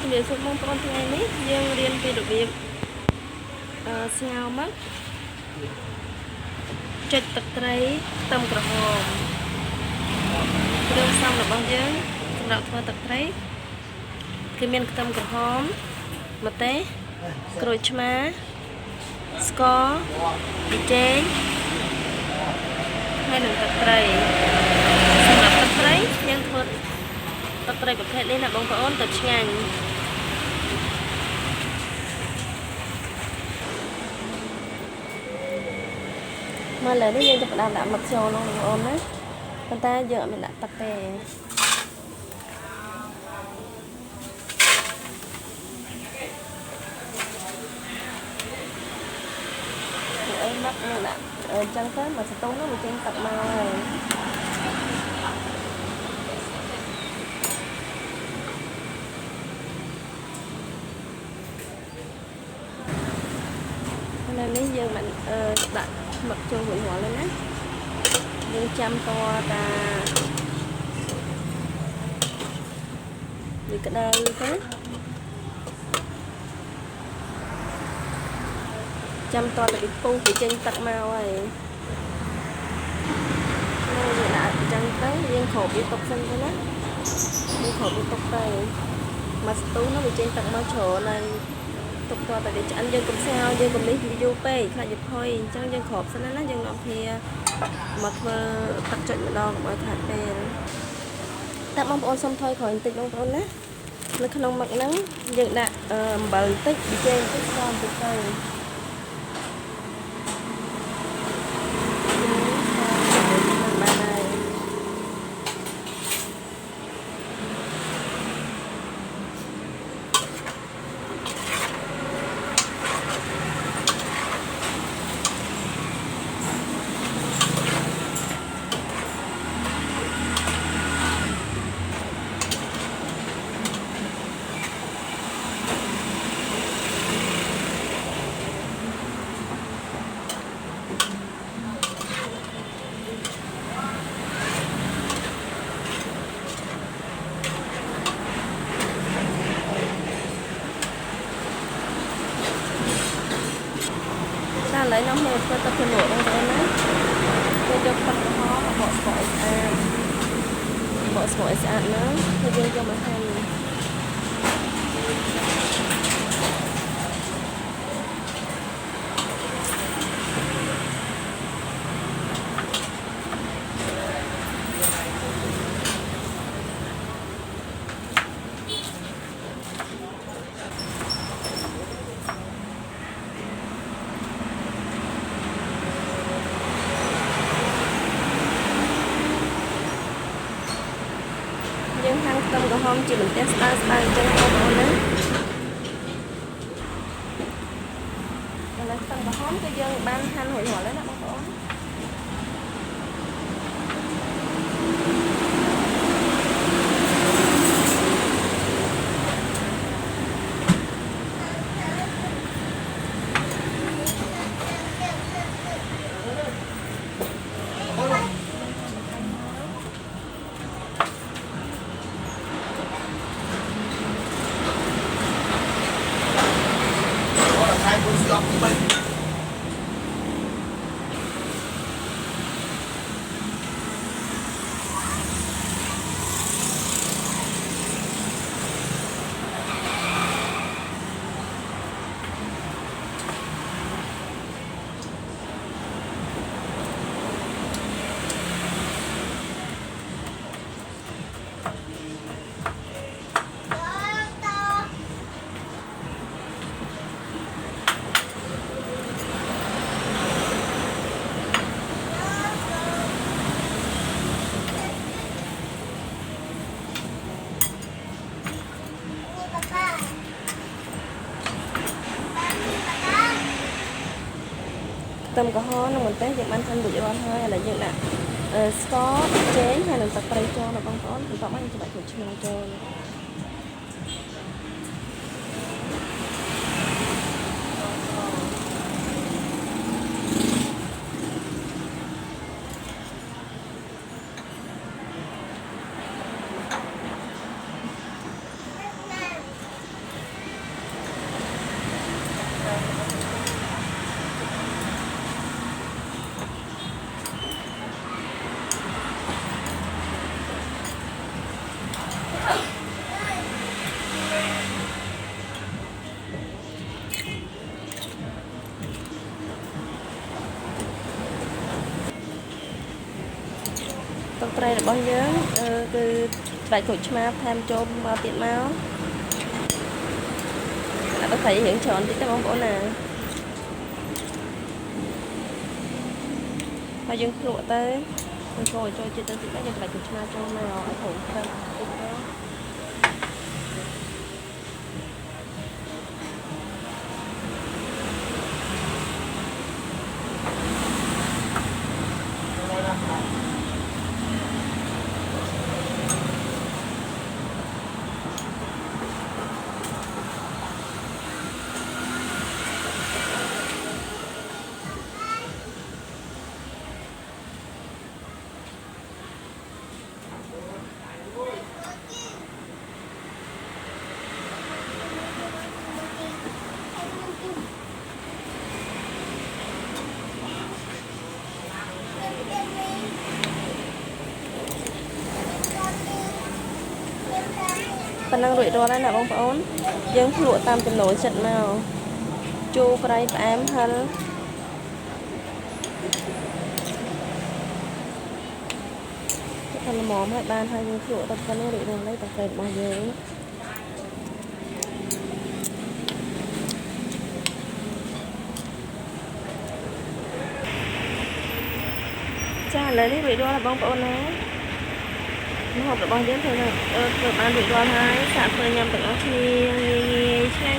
ជំរាបសួរបងប្អូនថ្ងៃនេះយើងរៀនពីរបៀបស្ងោរមឹកចុចទឹកត្រីខ្ទឹមក្រហមគ្រឿងផ្សំរបស់យើងសម្រាប់ធ្វើទឹកត្រីគឺមានខ្ទឹមក្រហមម្ទេសក្រូចឆ្មាស្ករប៊ីចេងហើយនិងទឹកត្រីសម្រាប់ទឹកត្រីយើងធ្វើទឹកត្រីប្រភេទនេះណាបងប្អូនទៅឆ្ងាញ់មកលើនេះយើងចាប់ផ្ដើមដាក់មឹកចូលក្នុងបងប្អូនណាប៉ុន្តែយើងអត់មានដាក់ទឹកទេអីមកយើងដាក់អញ្ចឹងទៅមកសតុងនោះវាចេញទឹកមកហើយនៅនេះយើងមិនដាក់មឹកចូលរួចរាល់ហើយណាយើងចាំតតាវាក្តៅទៅចាំតតែវាពុះវាចេញទឹកមកហើយយើងដាក់អញ្ចឹងទៅយើងគ្របវាទុកសិនទៅណាយើងគ្របវាទុកទៅមកស្ទូនោះវាចេញទឹកមកច្រើនហើយទុកតតែវាឆ្អិនយើងកុំស្ងោរយើងកុំនេះវាយូរពេកខ្លាចវាផុយអញ្ចឹងយើងគ្របសិនណាយើងនាំគ្នាមកធ្វើទឹកចុចម្ដងកុំឲ្យខាតពេលតែបងប្អូនសុំថយក្រោយបន្តិចបងប្អូនណានៅក្នុងមឹកហ្នឹងយើងដាក់អំបិលបន្តិចប៊ីចេងបន្តិចស្ករបន្តិចទៅឥឡូវខ្ញុំនឹងធ្វើទឹកជ្រលក់បងប្អូនណាយើងយកទឹកក្រហមមកបកស្ករឲ្យស្អាតហ្នឹងហើយយើងយកមកហាន់យើងហាន់ខ្ទឹមក្រហមជាបន្ទះស្ដើងអញ្ចឹងបងប្អូនណាឥឡូវខ្ទឹមក្រហមគឺយើងបានហាន់រួចរាល់ហើយណាបងប្អូនខ្ទឹមក្រហមនិងម្ទេសយើងបានហាន់រួចរាល់ហើយឥឡូវយើងដាក់ស្ករចេងហើយនិងទឹកត្រីចូលណាបងប្អូនបន្ទាប់មកយើងចាំបាច់ចូលឈ្មោះចូល ប្រៃរបស់យើងគឺស្បែកក្រូចឆ្មាថែមចូលមកទៀតមកអត់ទៅthấyរៀងច្រើនតិចទេបងប្អូនណាហើយយើងភ្លក់ទៅចូលជាតិទៅតិចយើងស្បែកក្រូចឆ្មាចូលមកឲ្យព្រមទៅតិចទៅប៉ុណ្ណឹងរួចរាល់ហើយណាបងប្អូនយើងភ្លក់តាមចំណូលចិត្តមកជូរប្រៃផ្អែមហឹរតែល្មមឲ្យបានហើយយើងភ្លក់ដល់ប៉ុណ្ណឹងរួចរាល់ហើយតែប្រៃរបស់យើងចាឥឡូវនេះរួចរាល់ហើយបងប្អូនណាម្ហូបរបស់យើងធ្វើបានរួចរាល់ហើយសាកធ្វើញ៉ាំទាំងអស់គ្នាងាយឆ្ងាញ់